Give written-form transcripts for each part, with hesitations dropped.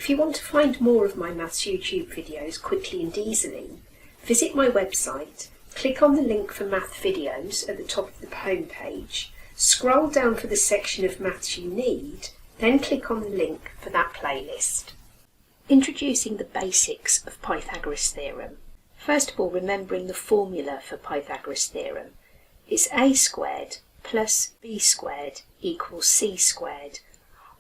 If you want to find more of my maths YouTube videos quickly and easily, visit my website, click on the link for math videos at the top of the home page, scroll down for the section of maths you need, then click on the link for that playlist. Introducing the basics of Pythagoras theorem. First of all, remembering the formula for Pythagoras theorem. It's a squared plus b squared equals c squared.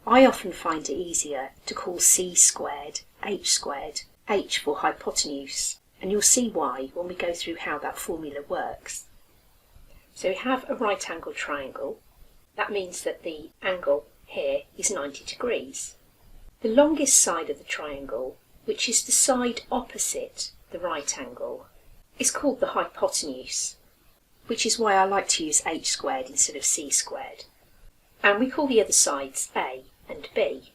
I often find it easier to call c squared, h for hypotenuse, and you'll see why when we go through how that formula works. So we have a right angle triangle. That means that the angle here is 90 degrees. The longest side of the triangle, which is the side opposite the right angle, is called the hypotenuse, which is why I like to use h squared instead of c squared. And we call the other sides a and b.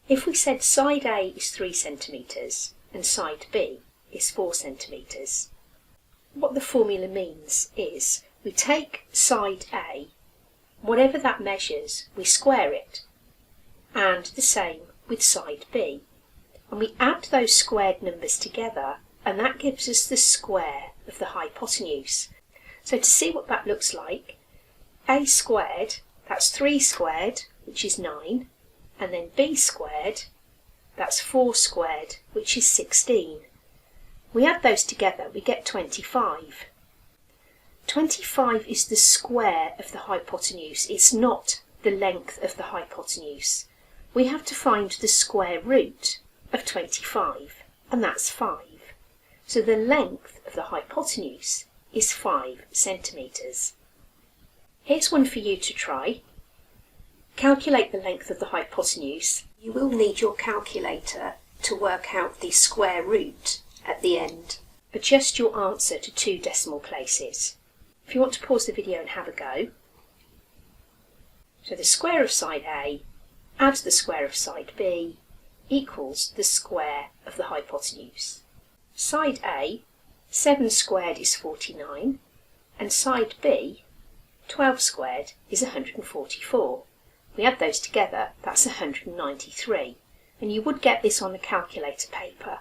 If we said side A is 3 centimetres and side B is 4 centimetres, what the formula means is we take side A, whatever that measures, we square it, and the same with side B. And we add those squared numbers together, and that gives us the square of the hypotenuse. So to see what that looks like, A squared, that's 3 squared, which is 9, and then b squared, that's 4 squared, which is 16. We add those together, we get 25. 25 is the square of the hypotenuse, it's not the length of the hypotenuse. We have to find the square root of 25, and that's 5. So the length of the hypotenuse is 5 centimetres. Here's one for you to try. Calculate the length of the hypotenuse. You will need your calculator to work out the square root at the end. Adjust your answer to 2 decimal places. If you want to pause the video and have a go. So the square of side A add the square of side B equals the square of the hypotenuse. Side A, 7 squared is 49, and side B, 12 squared is 144. We add those together, that's 193, and you would get this on a calculator paper.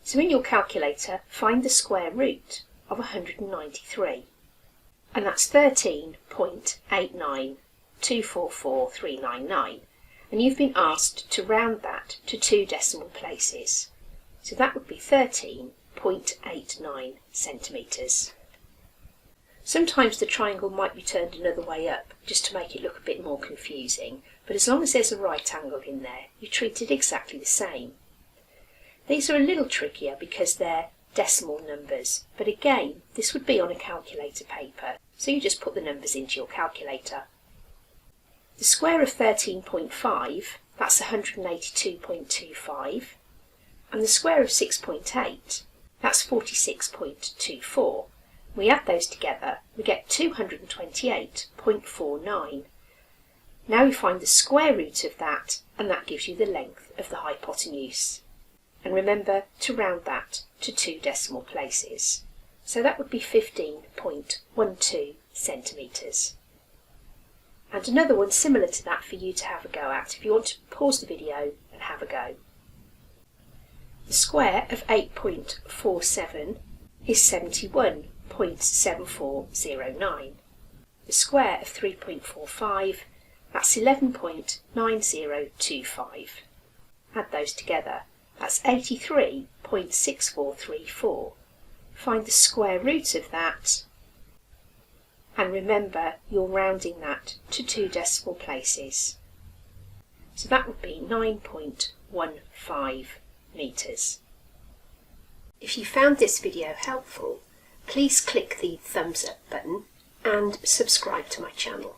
So in your calculator, find the square root of 193, and that's 13.89244,399, and you've been asked to round that to 2 decimal places. So that would be 13.89 centimetres. Sometimes the triangle might be turned another way up, just to make it look a bit more confusing, but as long as there's a right angle in there, you treat it exactly the same. These are a little trickier because they're decimal numbers, but again, this would be on a calculator paper, so you just put the numbers into your calculator. The square of 13.5, that's 182.25, and the square of 6.8, that's 46.24. We add those together, we get 228.49. Now we find the square root of that, and that gives you the length of the hypotenuse. And remember to round that to 2 decimal places. So that would be 15.12 centimetres. And another one similar to that for you to have a go at, if you want to pause the video and have a go. The square of 8.47 is 71.7409. The square of 3.45, that's 11.9025. Add those together, that's 83.6434. Find the square root of that, and remember you're rounding that to 2 decimal places. So that would be 9.15 metres. If you found this video helpful, please click the thumbs up button and subscribe to my channel.